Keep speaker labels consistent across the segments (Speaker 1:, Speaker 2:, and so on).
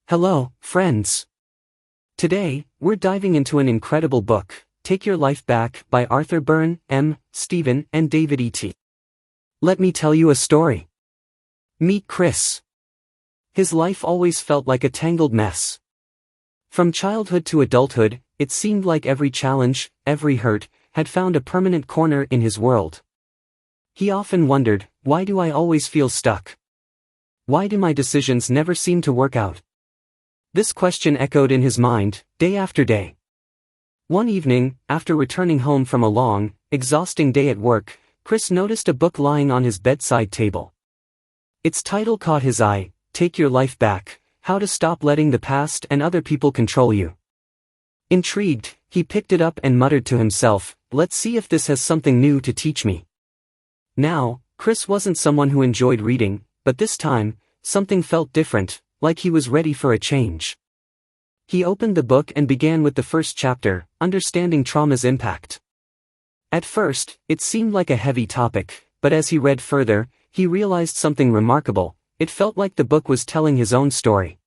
Speaker 1: Hello, friends. Today, we're diving into an incredible book, Take Your Life Back by Arterburn, M. Stephen, and David E.T. Let me tell you a story. Meet Chris. His life always felt like a tangled mess. From childhood to adulthood, it seemed like every challenge, every hurt, had found a permanent corner in his world. He often wondered, why do I always feel stuck? Why do my decisions never seem to work out? This question echoed in his mind, day after day. One evening, after returning home from a long, exhausting day at work, Chris noticed a book lying on his bedside table. Its title caught his eye, Take Your Life Back: How to Stop Letting the Past and Other People Control You. Intrigued, he picked it up and muttered to himself, let's see if this has something new to teach me. Now, Chris wasn't someone who enjoyed reading, but this time, something felt different, like he was ready for a change. He opened the book and began with the first chapter, Understanding Trauma's Impact. At first, it seemed like a heavy topic, but as he read further, he realized something remarkable. It felt like the book was telling his own story.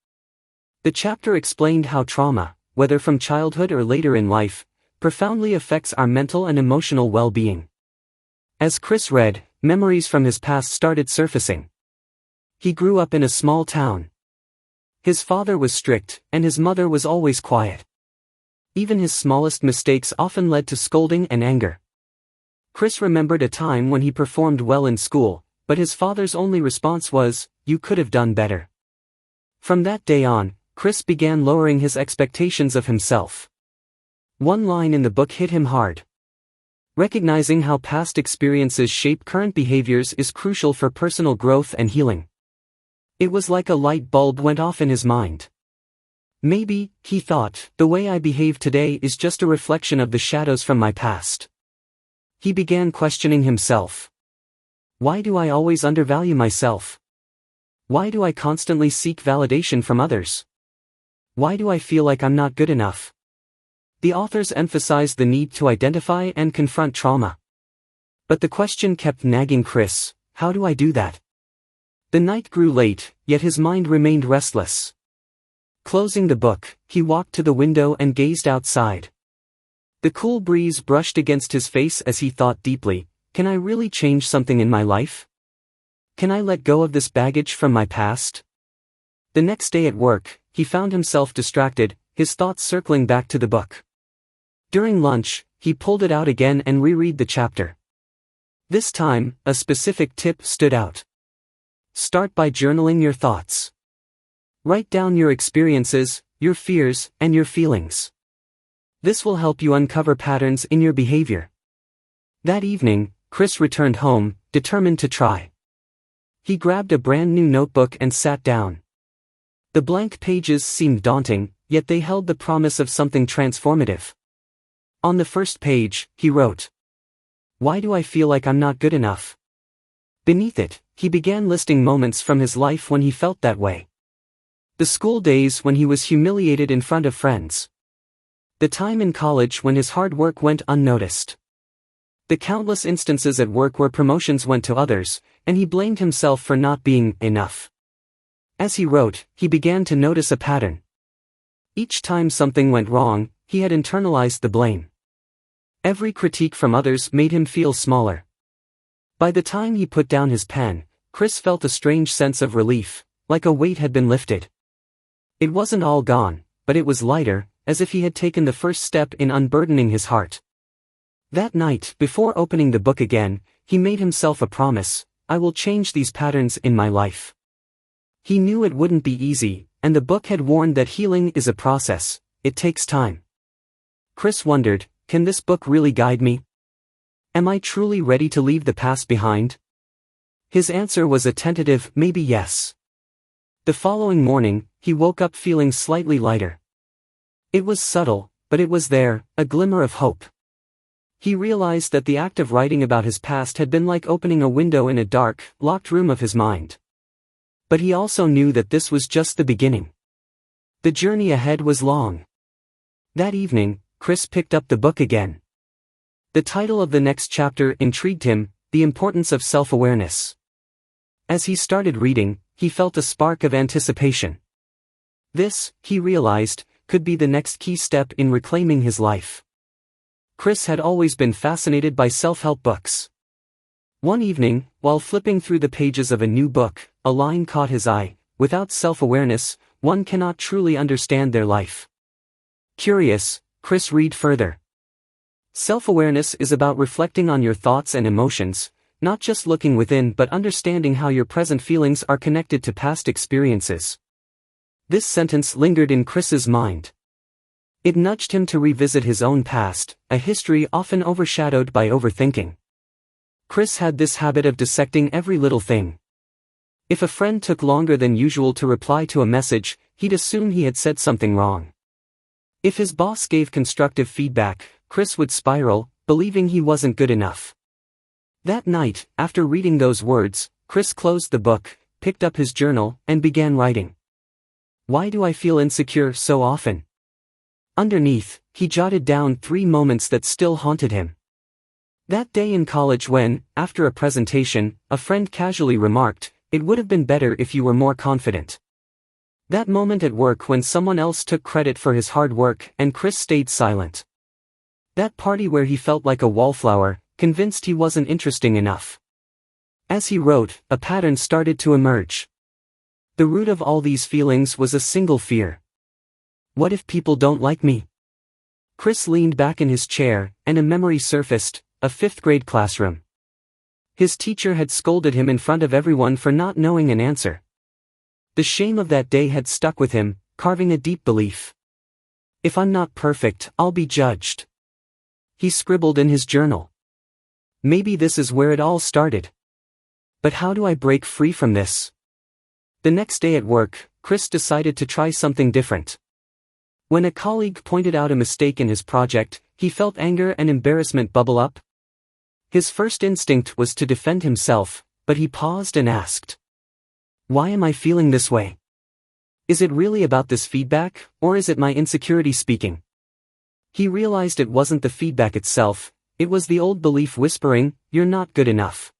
Speaker 1: The chapter explained how trauma, whether from childhood or later in life, profoundly affects our mental and emotional well-being. As Chris read, memories from his past started surfacing. He grew up in a small town. His father was strict, and his mother was always quiet. Even his smallest mistakes often led to scolding and anger. Chris remembered a time when he performed well in school, but his father's only response was, "You could have done better." From that day on, Chris began lowering his expectations of himself. One line in the book hit him hard. Recognizing how past experiences shape current behaviors is crucial for personal growth and healing. It was like a light bulb went off in his mind. Maybe, he thought, the way I behave today is just a reflection of the shadows from my past. He began questioning himself. Why do I always undervalue myself? Why do I constantly seek validation from others? Why do I feel like I'm not good enough? The authors emphasized the need to identify and confront trauma. But the question kept nagging Chris, how do I do that? The night grew late, yet his mind remained restless. Closing the book, he walked to the window and gazed outside. The cool breeze brushed against his face as he thought deeply, can I really change something in my life? Can I let go of this baggage from my past? The next day at work, he found himself distracted, his thoughts circling back to the book. During lunch, he pulled it out again and reread the chapter. This time, a specific tip stood out. Start by journaling your thoughts. Write down your experiences, your fears, and your feelings. This will help you uncover patterns in your behavior. That evening, Chris returned home, determined to try. He grabbed a brand new notebook and sat down. The blank pages seemed daunting, yet they held the promise of something transformative. On the first page, he wrote, "Why do I feel like I'm not good enough?" Beneath it, he began listing moments from his life when he felt that way. The school days when he was humiliated in front of friends. The time in college when his hard work went unnoticed. The countless instances at work where promotions went to others, and he blamed himself for not being enough. As he wrote, he began to notice a pattern. Each time something went wrong, he had internalized the blame. Every critique from others made him feel smaller. By the time he put down his pen, Chris felt a strange sense of relief, like a weight had been lifted. It wasn't all gone, but it was lighter, as if he had taken the first step in unburdening his heart. That night, before opening the book again, he made himself a promise, I will change these patterns in my life. He knew it wouldn't be easy, and the book had warned that healing is a process, it takes time. Chris wondered, can this book really guide me? Am I truly ready to leave the past behind? His answer was a tentative, maybe yes. The following morning, he woke up feeling slightly lighter. It was subtle, but it was there, a glimmer of hope. He realized that the act of writing about his past had been like opening a window in a dark, locked room of his mind. But he also knew that this was just the beginning. The journey ahead was long. That evening, Chris picked up the book again. The title of the next chapter intrigued him, The Importance of Self-Awareness. As he started reading, he felt a spark of anticipation. This, he realized, could be the next key step in reclaiming his life. Chris had always been fascinated by self-help books. One evening, while flipping through the pages of a new book, a line caught his eye: "Without self-awareness, one cannot truly understand their life." Curious, Chris read further. Self-awareness is about reflecting on your thoughts and emotions, not just looking within but understanding how your present feelings are connected to past experiences. This sentence lingered in Chris's mind. It nudged him to revisit his own past, a history often overshadowed by overthinking. Chris had this habit of dissecting every little thing. If a friend took longer than usual to reply to a message, he'd assume he had said something wrong. If his boss gave constructive feedback, Chris would spiral, believing he wasn't good enough. That night, after reading those words, Chris closed the book, picked up his journal, and began writing. "Why do I feel insecure so often?" Underneath, he jotted down 3 moments that still haunted him. That day in college when, after a presentation, a friend casually remarked, "It would have been better if you were more confident." That moment at work when someone else took credit for his hard work and Chris stayed silent. That party where he felt like a wallflower, convinced he wasn't interesting enough. As he wrote, a pattern started to emerge. The root of all these feelings was a single fear. What if people don't like me? Chris leaned back in his chair, and a memory surfaced: a 5th grade classroom. His teacher had scolded him in front of everyone for not knowing an answer. The shame of that day had stuck with him, carving a deep belief. "If I'm not perfect, I'll be judged." He scribbled in his journal. Maybe this is where it all started. But how do I break free from this? The next day at work, Chris decided to try something different. When a colleague pointed out a mistake in his project, he felt anger and embarrassment bubble up. His first instinct was to defend himself, but he paused and asked, "Why am I feeling this way? Is it really about this feedback, or is it my insecurity speaking?" He realized it wasn't the feedback itself, it was the old belief whispering, "You're not good enough."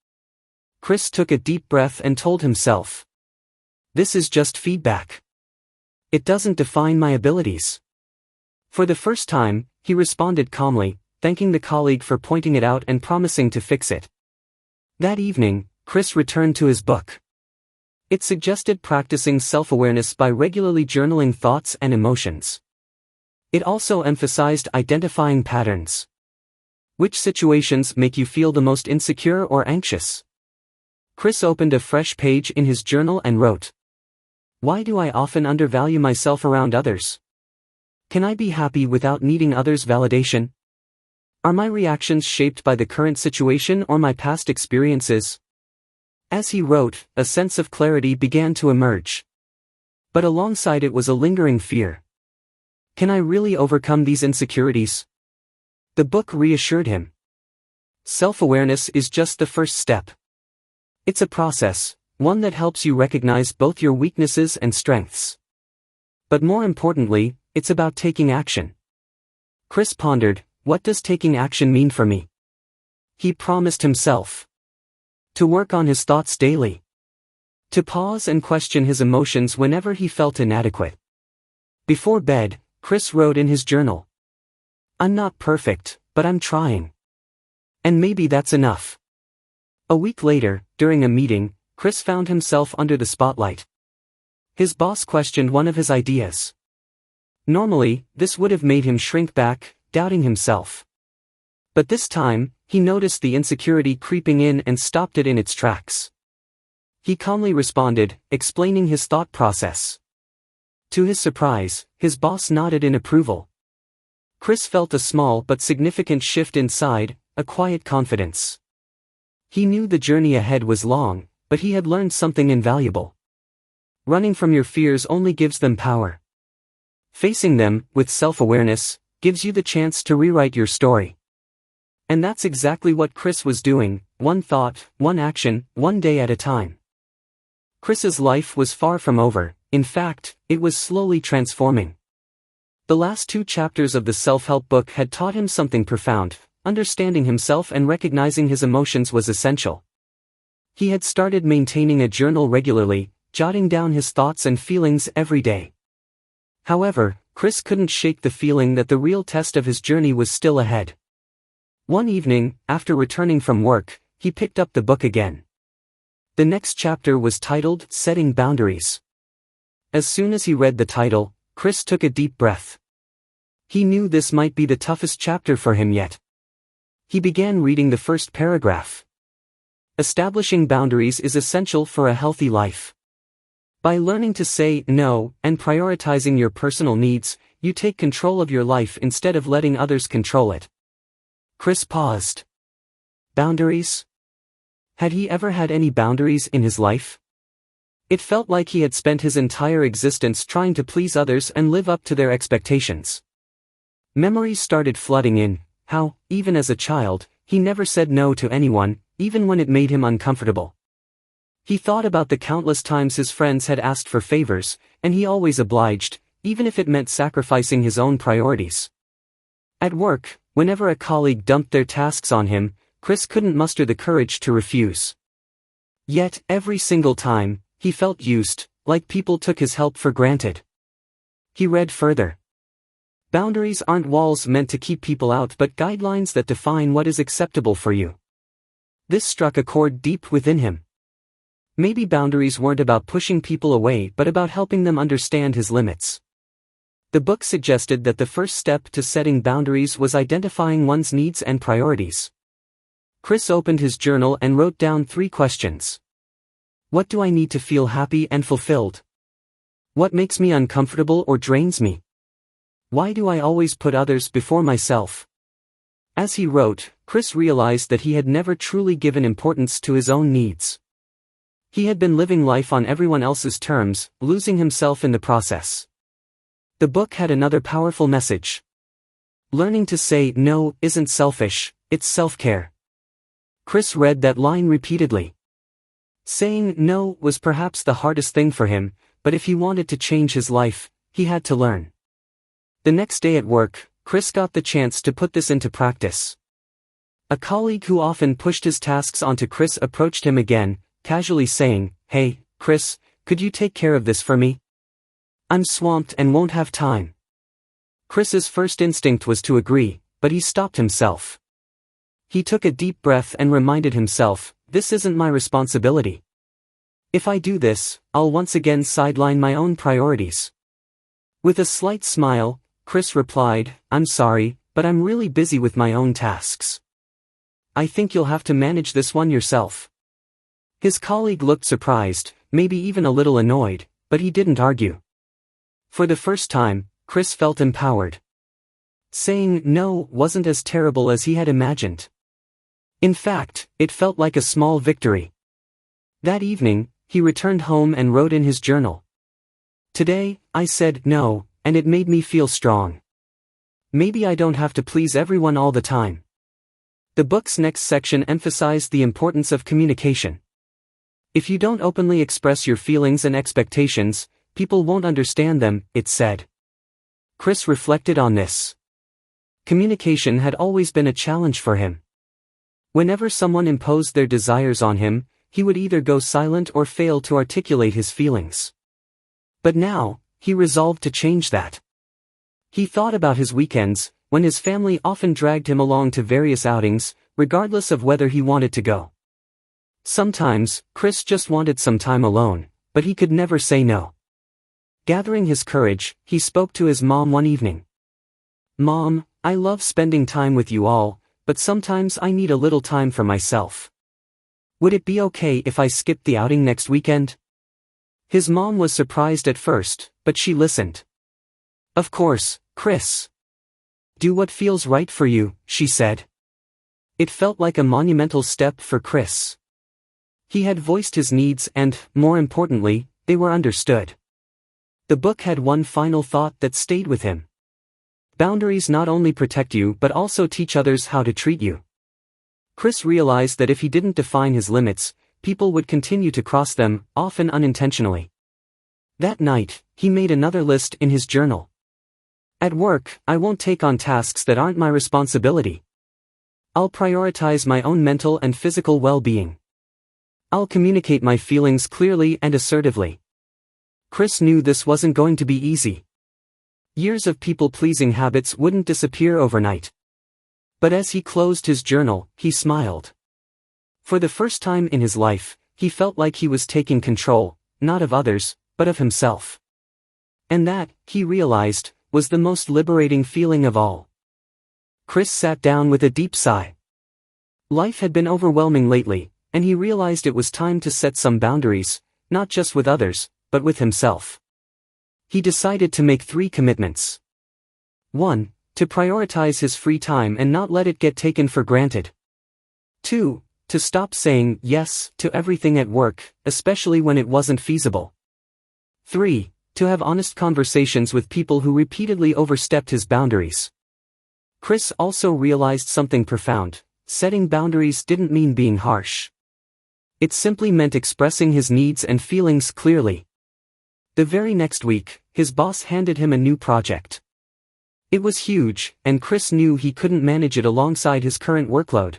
Speaker 1: Chris took a deep breath and told himself, "This is just feedback. It doesn't define my abilities." For the first time, he responded calmly, thanking the colleague for pointing it out and promising to fix it. That evening, Chris returned to his book. It suggested practicing self-awareness by regularly journaling thoughts and emotions. It also emphasized identifying patterns. Which situations make you feel the most insecure or anxious? Chris opened a fresh page in his journal and wrote, "Why do I often undervalue myself around others? Can I be happy without needing others' validation? Are my reactions shaped by the current situation or my past experiences?" As he wrote, a sense of clarity began to emerge. But alongside it was a lingering fear. Can I really overcome these insecurities? The book reassured him. Self-awareness is just the first step. It's a process, one that helps you recognize both your weaknesses and strengths. But more importantly, it's about taking action. Chris pondered, what does taking action mean for me? He promised himself to work on his thoughts daily, to pause and question his emotions whenever he felt inadequate. Before bed, Chris wrote in his journal, "I'm not perfect, but I'm trying. And maybe that's enough." A week later, during a meeting, Chris found himself under the spotlight. His boss questioned one of his ideas. Normally, this would have made him shrink back, doubting himself. But this time, he noticed the insecurity creeping in and stopped it in its tracks. He calmly responded, explaining his thought process. To his surprise, his boss nodded in approval. Chris felt a small but significant shift inside, a quiet confidence. He knew the journey ahead was long, but he had learned something invaluable. Running from your fears only gives them power. Facing them, with self-awareness, gives you the chance to rewrite your story. And that's exactly what Chris was doing, one thought, one action, one day at a time. Chris's life was far from over, in fact, it was slowly transforming. The last 2 chapters of the self-help book had taught him something profound. Understanding himself and recognizing his emotions was essential. He had started maintaining a journal regularly, jotting down his thoughts and feelings every day. However, Chris couldn't shake the feeling that the real test of his journey was still ahead. One evening, after returning from work, he picked up the book again. The next chapter was titled Setting Boundaries. As soon as he read the title, Chris took a deep breath. He knew this might be the toughest chapter for him yet. He began reading the first paragraph. Establishing boundaries is essential for a healthy life. By learning to say no and prioritizing your personal needs, you take control of your life instead of letting others control it. Chris paused. Boundaries? Had he ever had any boundaries in his life? It felt like he had spent his entire existence trying to please others and live up to their expectations. Memories started flooding in, how, even as a child, he never said no to anyone, even when it made him uncomfortable. He thought about the countless times his friends had asked for favors, and he always obliged, even if it meant sacrificing his own priorities. At work, whenever a colleague dumped their tasks on him, Chris couldn't muster the courage to refuse. Yet, every single time, he felt used, like people took his help for granted. He read further. Boundaries aren't walls meant to keep people out but guidelines that define what is acceptable for you. This struck a chord deep within him. Maybe boundaries weren't about pushing people away but about helping them understand his limits. The book suggested that the first step to setting boundaries was identifying one's needs and priorities. Chris opened his journal and wrote down 3 questions. What do I need to feel happy and fulfilled? What makes me uncomfortable or drains me? Why do I always put others before myself? As he wrote, Chris realized that he had never truly given importance to his own needs. He had been living life on everyone else's terms, losing himself in the process. The book had another powerful message. Learning to say no isn't selfish, it's self-care. Chris read that line repeatedly. Saying no was perhaps the hardest thing for him, but if he wanted to change his life, he had to learn. The next day at work, Chris got the chance to put this into practice. A colleague who often pushed his tasks onto Chris approached him again, casually saying, "Hey, Chris, could you take care of this for me? I'm swamped and won't have time." Chris's first instinct was to agree, but he stopped himself. He took a deep breath and reminded himself, this isn't my responsibility. If I do this, I'll once again sideline my own priorities. With a slight smile, Chris replied, "I'm sorry, but I'm really busy with my own tasks. I think you'll have to manage this one yourself." His colleague looked surprised, maybe even a little annoyed, but he didn't argue. For the first time, Chris felt empowered. Saying no wasn't as terrible as he had imagined. In fact, it felt like a small victory. That evening, he returned home and wrote in his journal. "Today, I said no, and it made me feel strong. Maybe I don't have to please everyone all the time." The book's next section emphasized the importance of communication. If you don't openly express your feelings and expectations, people won't understand them, it said. Chris reflected on this. Communication had always been a challenge for him. Whenever someone imposed their desires on him, he would either go silent or fail to articulate his feelings. But now, he resolved to change that. He thought about his weekends, when his family often dragged him along to various outings, regardless of whether he wanted to go. Sometimes, Chris just wanted some time alone, but he could never say no. Gathering his courage, he spoke to his mom one evening. "Mom, I love spending time with you all, but sometimes I need a little time for myself. Would it be okay if I skipped the outing next weekend?" His mom was surprised at first, but she listened. "Of course, Chris. Do what feels right for you," she said. It felt like a monumental step for Chris. He had voiced his needs and, more importantly, they were understood. The book had one final thought that stayed with him. Boundaries not only protect you but also teach others how to treat you. Chris realized that if he didn't define his limits, people would continue to cross them, often unintentionally. That night, he made another list in his journal. "At work, I won't take on tasks that aren't my responsibility. I'll prioritize my own mental and physical well-being. I'll communicate my feelings clearly and assertively." Chris knew this wasn't going to be easy. Years of people-pleasing habits wouldn't disappear overnight. But as he closed his journal, he smiled. For the first time in his life, he felt like he was taking control, not of others, but of himself. And that, he realized, was the most liberating feeling of all. Chris sat down with a deep sigh. Life had been overwhelming lately, and he realized it was time to set some boundaries, not just with others, but with himself. He decided to make 3 commitments. 1. To prioritize his free time and not let it get taken for granted. 2. To stop saying yes to everything at work, especially when it wasn't feasible. 3. To have honest conversations with people who repeatedly overstepped his boundaries. Chris also realized something profound. Setting boundaries didn't mean being harsh. It simply meant expressing his needs and feelings clearly. The very next week, his boss handed him a new project. It was huge, and Chris knew he couldn't manage it alongside his current workload.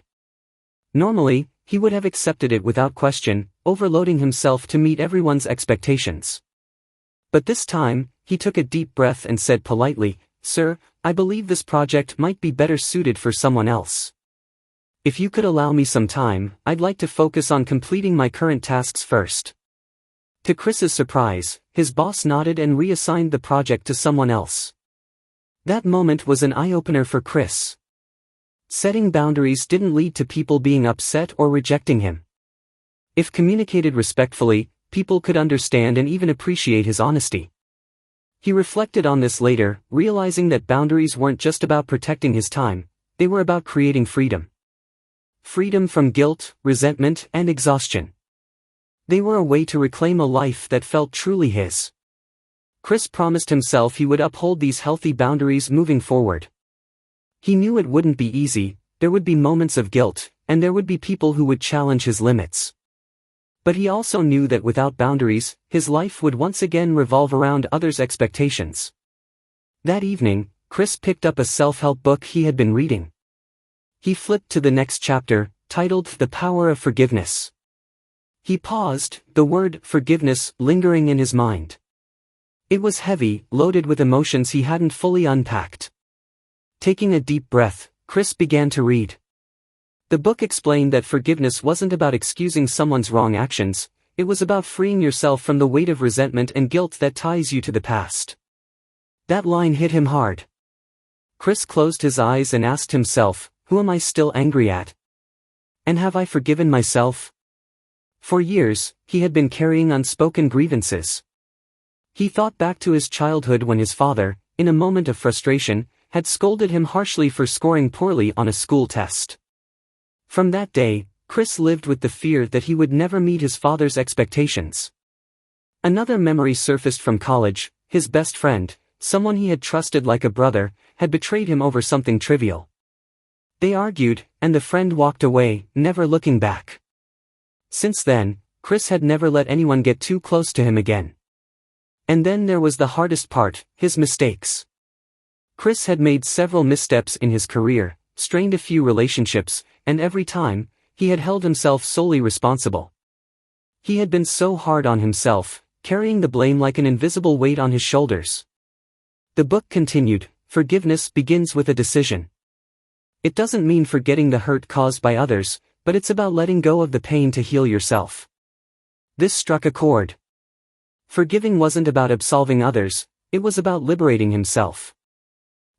Speaker 1: Normally, he would have accepted it without question, overloading himself to meet everyone's expectations. But this time, he took a deep breath and said politely, "Sir, I believe this project might be better suited for someone else. If you could allow me some time, I'd like to focus on completing my current tasks first." To Chris's surprise, his boss nodded and reassigned the project to someone else. That moment was an eye-opener for Chris. Setting boundaries didn't lead to people being upset or rejecting him. If communicated respectfully, people could understand and even appreciate his honesty. He reflected on this later, realizing that boundaries weren't just about protecting his time, they were about creating freedom. Freedom from guilt, resentment, and exhaustion. They were a way to reclaim a life that felt truly his. Chris promised himself he would uphold these healthy boundaries moving forward. He knew it wouldn't be easy, there would be moments of guilt, and there would be people who would challenge his limits. But he also knew that without boundaries, his life would once again revolve around others' expectations. That evening, Chris picked up a self-help book he had been reading. He flipped to the next chapter, titled The Power of Forgiveness. He paused, the word forgiveness lingering in his mind. It was heavy, loaded with emotions he hadn't fully unpacked. Taking a deep breath, Chris began to read. The book explained that forgiveness wasn't about excusing someone's wrong actions, it was about freeing yourself from the weight of resentment and guilt that ties you to the past. That line hit him hard. Chris closed his eyes and asked himself, who am I still angry at? And have I forgiven myself? For years, he had been carrying unspoken grievances. He thought back to his childhood when his father, in a moment of frustration, had scolded him harshly for scoring poorly on a school test. From that day, Chris lived with the fear that he would never meet his father's expectations. Another memory surfaced from college. His best friend, someone he had trusted like a brother, had betrayed him over something trivial. They argued, and the friend walked away, never looking back. Since then, Chris had never let anyone get too close to him again. And then there was the hardest part, his mistakes. Chris had made several missteps in his career, strained a few relationships, and every time, he had held himself solely responsible. He had been so hard on himself, carrying the blame like an invisible weight on his shoulders. The book continued, forgiveness begins with a decision. It doesn't mean forgetting the hurt caused by others, but it's about letting go of the pain to heal yourself. This struck a chord. Forgiving wasn't about absolving others, it was about liberating himself.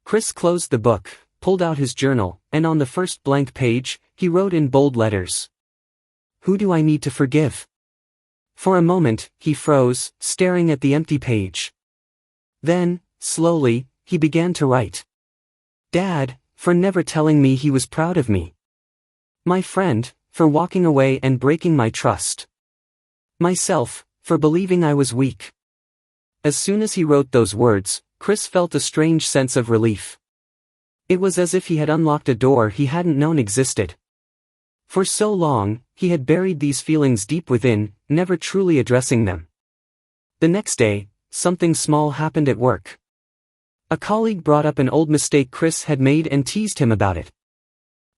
Speaker 1: Chris closed the book, pulled out his journal, and on the first blank page, he wrote in bold letters. Who do I need to forgive? For a moment, he froze, staring at the empty page. Then, slowly, he began to write. Dad, for never telling me he was proud of me. My friend, for walking away and breaking my trust. Myself, for believing I was weak. As soon as he wrote those words, Chris felt a strange sense of relief. It was as if he had unlocked a door he hadn't known existed. For so long, he had buried these feelings deep within, never truly addressing them. The next day, something small happened at work. A colleague brought up an old mistake Chris had made and teased him about it.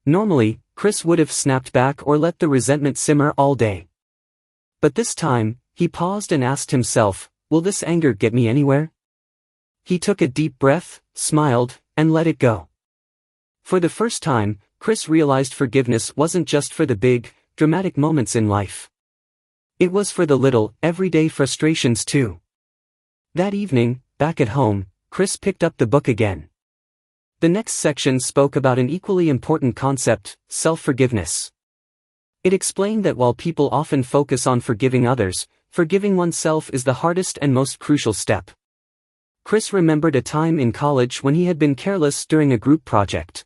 Speaker 1: Normally, Chris would have snapped back or let the resentment simmer all day. But this time, he paused and asked himself, will this anger get me anywhere? He took a deep breath, smiled, and let it go. For the first time, Chris realized forgiveness wasn't just for the big, dramatic moments in life. It was for the little, everyday frustrations too. That evening, back at home, Chris picked up the book again. The next section spoke about an equally important concept, self-forgiveness. It explained that while people often focus on forgiving others, forgiving oneself is the hardest and most crucial step. Chris remembered a time in college when he had been careless during a group project.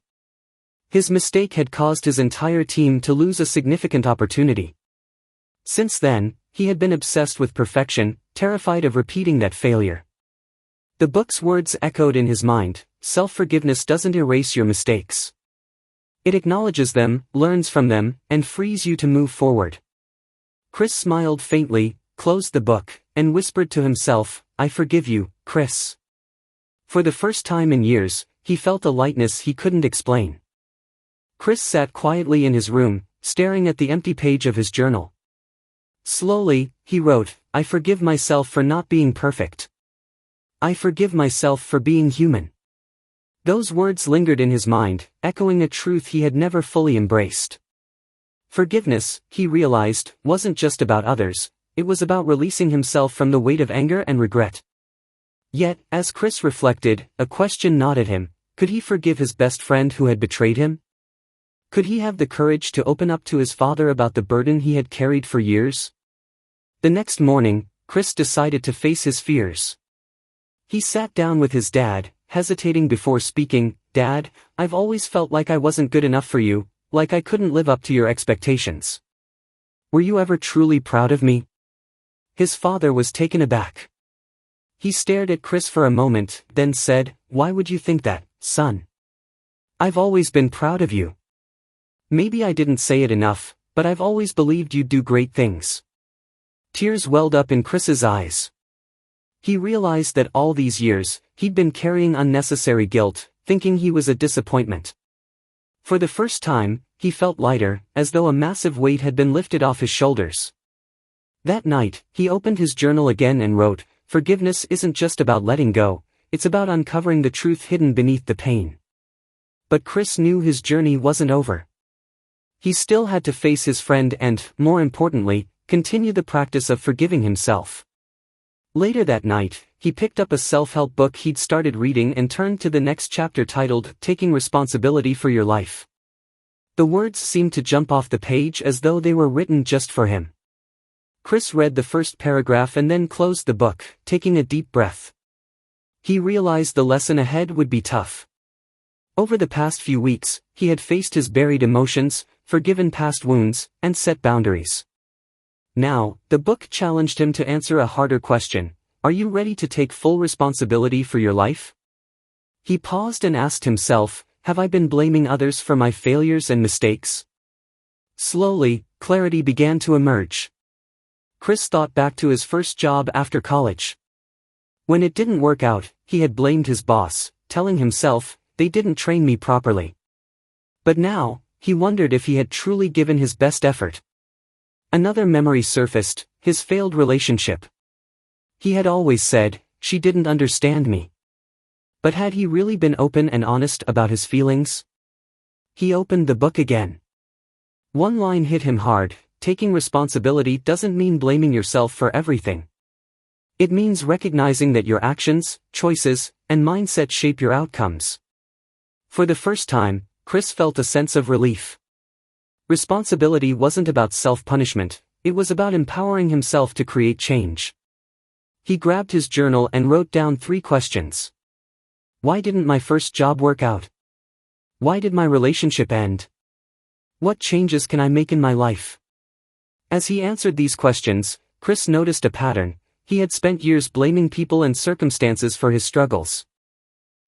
Speaker 1: His mistake had caused his entire team to lose a significant opportunity. Since then, he had been obsessed with perfection, terrified of repeating that failure. The book's words echoed in his mind: self-forgiveness doesn't erase your mistakes. It acknowledges them, learns from them, and frees you to move forward. Chris smiled faintly, closed the book, and whispered to himself, "I forgive you, Chris." For the first time in years, he felt a lightness he couldn't explain. Chris sat quietly in his room, staring at the empty page of his journal. Slowly, he wrote, "I forgive myself for not being perfect. I forgive myself for being human." Those words lingered in his mind, echoing a truth he had never fully embraced. Forgiveness, he realized, wasn't just about others, it was about releasing himself from the weight of anger and regret. Yet, as Chris reflected, a question gnawed at him: could he forgive his best friend who had betrayed him? Could he have the courage to open up to his father about the burden he had carried for years? The next morning, Chris decided to face his fears. He sat down with his dad, hesitating before speaking. "Dad, I've always felt like I wasn't good enough for you, like I couldn't live up to your expectations. Were you ever truly proud of me?" His father was taken aback. He stared at Chris for a moment, then said, "Why would you think that, son? I've always been proud of you. Maybe I didn't say it enough, but I've always believed you'd do great things." Tears welled up in Chris's eyes. He realized that all these years, he'd been carrying unnecessary guilt, thinking he was a disappointment. For the first time, he felt lighter, as though a massive weight had been lifted off his shoulders. That night, he opened his journal again and wrote, "Forgiveness isn't just about letting go, it's about uncovering the truth hidden beneath the pain." But Chris knew his journey wasn't over. He still had to face his friend and, more importantly, continue the practice of forgiving himself. Later that night, he picked up a self-help book he'd started reading and turned to the next chapter titled, "Taking Responsibility for Your Life." The words seemed to jump off the page as though they were written just for him. Chris read the first paragraph and then closed the book, taking a deep breath. He realized the lesson ahead would be tough. Over the past few weeks, he had faced his buried emotions, forgiven past wounds, and set boundaries. Now, the book challenged him to answer a harder question: are you ready to take full responsibility for your life? He paused and asked himself, have I been blaming others for my failures and mistakes? Slowly, clarity began to emerge. Chris thought back to his first job after college. When it didn't work out, he had blamed his boss, telling himself, "They didn't train me properly." But now, he wondered if he had truly given his best effort. Another memory surfaced, his failed relationship. He had always said, "She didn't understand me." But had he really been open and honest about his feelings? He opened the book again. One line hit him hard: taking responsibility doesn't mean blaming yourself for everything. It means recognizing that your actions, choices, and mindset shape your outcomes. For the first time, Chris felt a sense of relief. Responsibility wasn't about self-punishment, it was about empowering himself to create change. He grabbed his journal and wrote down 3 questions. Why didn't my first job work out? Why did my relationship end? What changes can I make in my life? As he answered these questions, Chris noticed a pattern. He had spent years blaming people and circumstances for his struggles.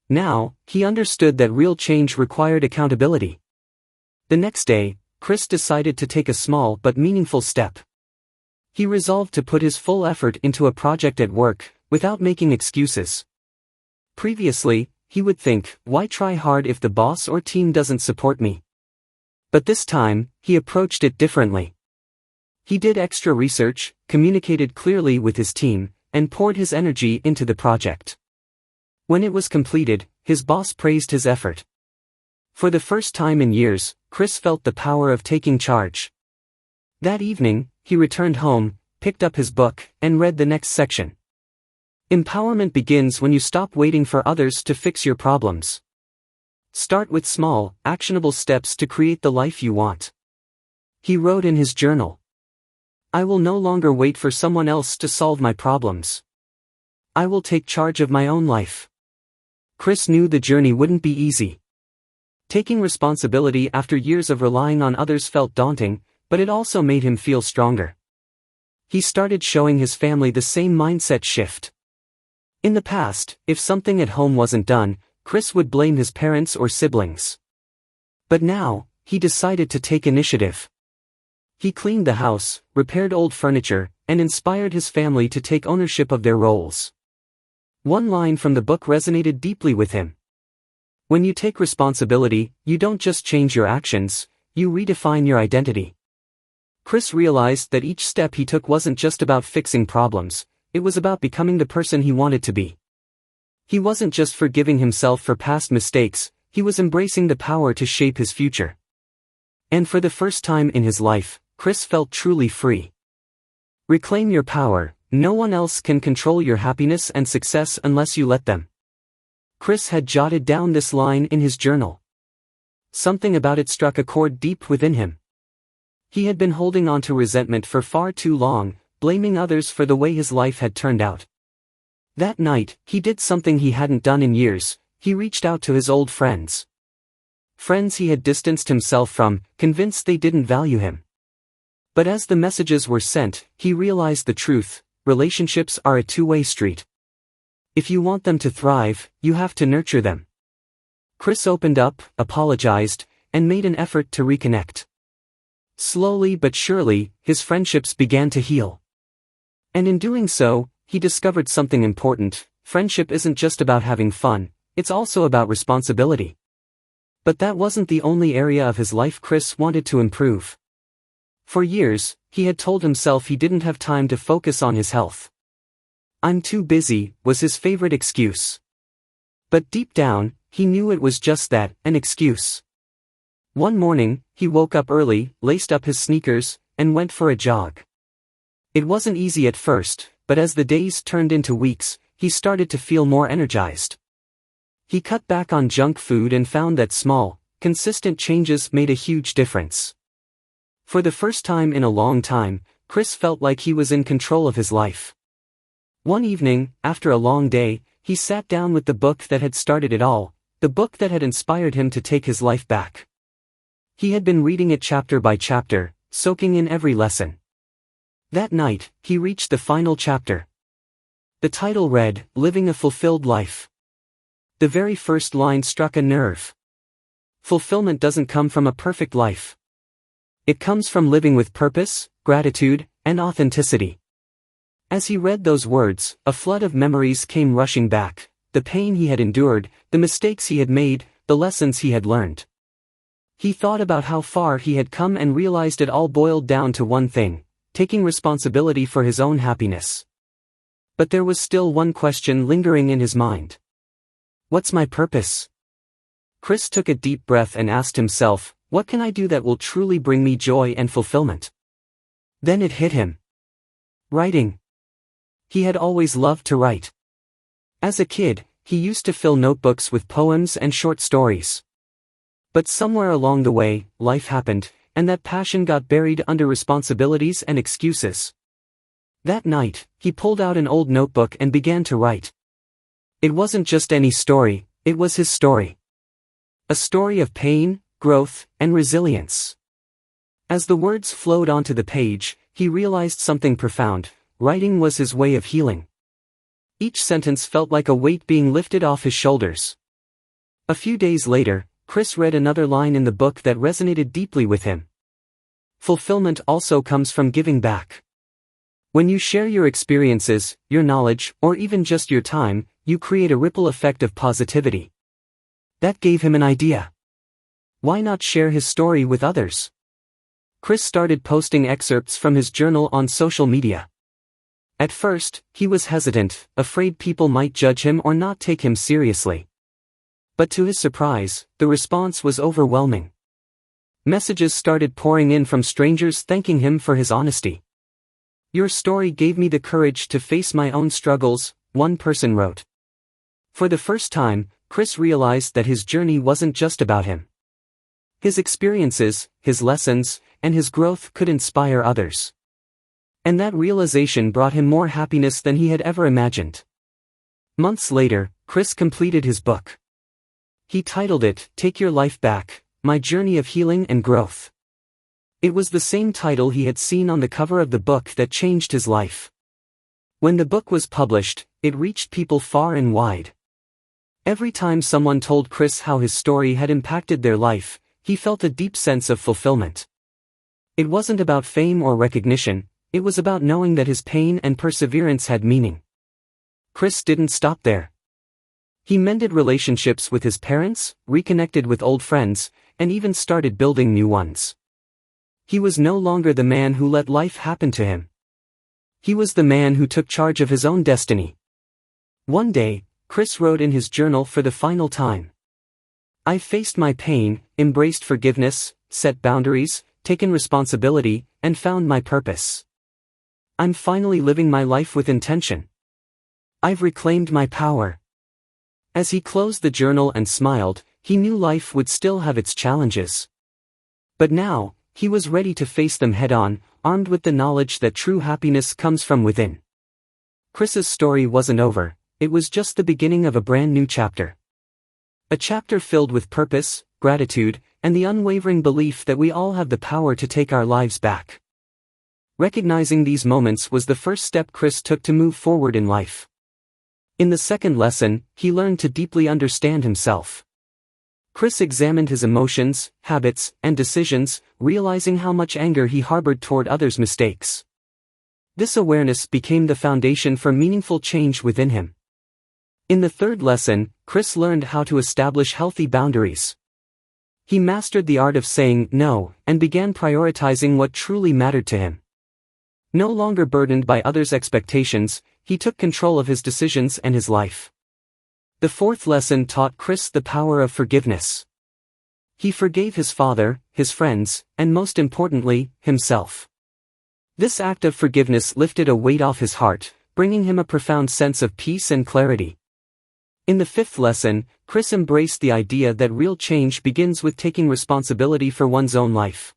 Speaker 1: Now, he understood that real change required accountability. The next day, Chris decided to take a small but meaningful step. He resolved to put his full effort into a project at work, without making excuses. Previously, he would think, why try hard if the boss or team doesn't support me? But this time, he approached it differently. He did extra research, communicated clearly with his team, and poured his energy into the project. When it was completed, his boss praised his effort. For the first time in years, Chris felt the power of taking charge. That evening, he returned home, picked up his book, and read the next section. Empowerment begins when you stop waiting for others to fix your problems. Start with small, actionable steps to create the life you want. He wrote in his journal. I will no longer wait for someone else to solve my problems. I will take charge of my own life. Chris knew the journey wouldn't be easy. Taking responsibility after years of relying on others felt daunting, but it also made him feel stronger. He started showing his family the same mindset shift. In the past, if something at home wasn't done, Chris would blame his parents or siblings. But now, he decided to take initiative. He cleaned the house, repaired old furniture, and inspired his family to take ownership of their roles. One line from the book resonated deeply with him. When you take responsibility, you don't just change your actions, you redefine your identity. Chris realized that each step he took wasn't just about fixing problems, it was about becoming the person he wanted to be. He wasn't just forgiving himself for past mistakes, he was embracing the power to shape his future. And for the first time in his life, Chris felt truly free. Reclaim your power. No one else can control your happiness and success unless you let them. Chris had jotted down this line in his journal. Something about it struck a chord deep within him. He had been holding on to resentment for far too long, blaming others for the way his life had turned out. That night, he did something he hadn't done in years. He reached out to his old friends. Friends he had distanced himself from, convinced they didn't value him. But as the messages were sent, he realized the truth: relationships are a two-way street. If you want them to thrive, you have to nurture them. Chris opened up, apologized, and made an effort to reconnect. Slowly but surely, his friendships began to heal. And in doing so, he discovered something important: friendship isn't just about having fun, it's also about responsibility. But that wasn't the only area of his life Chris wanted to improve. For years, he had told himself he didn't have time to focus on his health. "I'm too busy," was his favorite excuse. But deep down, he knew it was just that, an excuse. One morning, he woke up early, laced up his sneakers, and went for a jog. It wasn't easy at first, but as the days turned into weeks, he started to feel more energized. He cut back on junk food and found that small, consistent changes made a huge difference. For the first time in a long time, Chris felt like he was in control of his life. One evening, after a long day, he sat down with the book that had started it all, the book that had inspired him to take his life back. He had been reading it chapter by chapter, soaking in every lesson. That night, he reached the final chapter. The title read, "Living a Fulfilled Life." The very first line struck a nerve. Fulfillment doesn't come from a perfect life. It comes from living with purpose, gratitude, and authenticity. As he read those words, a flood of memories came rushing back: the pain he had endured, the mistakes he had made, the lessons he had learned. He thought about how far he had come and realized it all boiled down to one thing: taking responsibility for his own happiness. But there was still one question lingering in his mind. What's my purpose? Chris took a deep breath and asked himself, what can I do that will truly bring me joy and fulfillment? Then it hit him. Writing. He had always loved to write. As a kid, he used to fill notebooks with poems and short stories. But somewhere along the way, life happened, and that passion got buried under responsibilities and excuses. That night, he pulled out an old notebook and began to write. It wasn't just any story, it was his story. A story of pain, growth, and resilience. As the words flowed onto the page, he realized something profound: writing was his way of healing. Each sentence felt like a weight being lifted off his shoulders. A few days later, Chris read another line in the book that resonated deeply with him. Fulfillment also comes from giving back. When you share your experiences, your knowledge, or even just your time, you create a ripple effect of positivity. That gave him an idea. Why not share his story with others? Chris started posting excerpts from his journal on social media. At first, he was hesitant, afraid people might judge him or not take him seriously. But to his surprise, the response was overwhelming. Messages started pouring in from strangers thanking him for his honesty. "Your story gave me the courage to face my own struggles," one person wrote. For the first time, Chris realized that his journey wasn't just about him. His experiences, his lessons, and his growth could inspire others. And that realization brought him more happiness than he had ever imagined. Months later, Chris completed his book. He titled it, "Take Your Life Back: My Journey of Healing and Growth." It was the same title he had seen on the cover of the book that changed his life. When the book was published, it reached people far and wide. Every time someone told Chris how his story had impacted their life, he felt a deep sense of fulfillment. It wasn't about fame or recognition, it was about knowing that his pain and perseverance had meaning. Chris didn't stop there. He mended relationships with his parents, reconnected with old friends, and even started building new ones. He was no longer the man who let life happen to him. He was the man who took charge of his own destiny. One day, Chris wrote in his journal for the final time. "I faced my pain, embraced forgiveness, set boundaries, taken responsibility, and found my purpose. I'm finally living my life with intention. I've reclaimed my power." As he closed the journal and smiled, he knew life would still have its challenges. But now, he was ready to face them head-on, armed with the knowledge that true happiness comes from within. Chris's story wasn't over, it was just the beginning of a brand new chapter. A chapter filled with purpose, gratitude, and the unwavering belief that we all have the power to take our lives back. Recognizing these moments was the first step Chris took to move forward in life. In the second lesson, he learned to deeply understand himself. Chris examined his emotions, habits, and decisions, realizing how much anger he harbored toward others' mistakes. This awareness became the foundation for meaningful change within him. In the third lesson, Chris learned how to establish healthy boundaries. He mastered the art of saying no, and began prioritizing what truly mattered to him. No longer burdened by others' expectations, he took control of his decisions and his life. The fourth lesson taught Chris the power of forgiveness. He forgave his father, his friends, and most importantly, himself. This act of forgiveness lifted a weight off his heart, bringing him a profound sense of peace and clarity. In the fifth lesson, Chris embraced the idea that real change begins with taking responsibility for one's own life.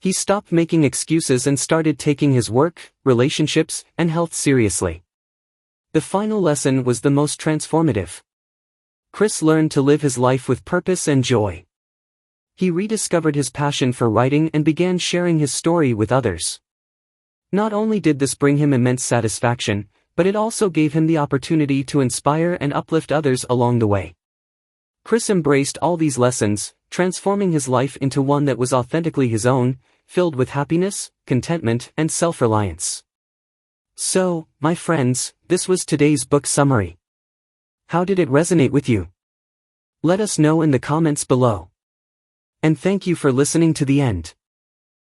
Speaker 1: He stopped making excuses and started taking his work, relationships, and health seriously. The final lesson was the most transformative. Chris learned to live his life with purpose and joy. He rediscovered his passion for writing and began sharing his story with others. Not only did this bring him immense satisfaction, but it also gave him the opportunity to inspire and uplift others along the way. Chris embraced all these lessons, transforming his life into one that was authentically his own, filled with happiness, contentment, and self-reliance. So, my friends, this was today's book summary. How did it resonate with you? Let us know in the comments below. And thank you for listening to the end.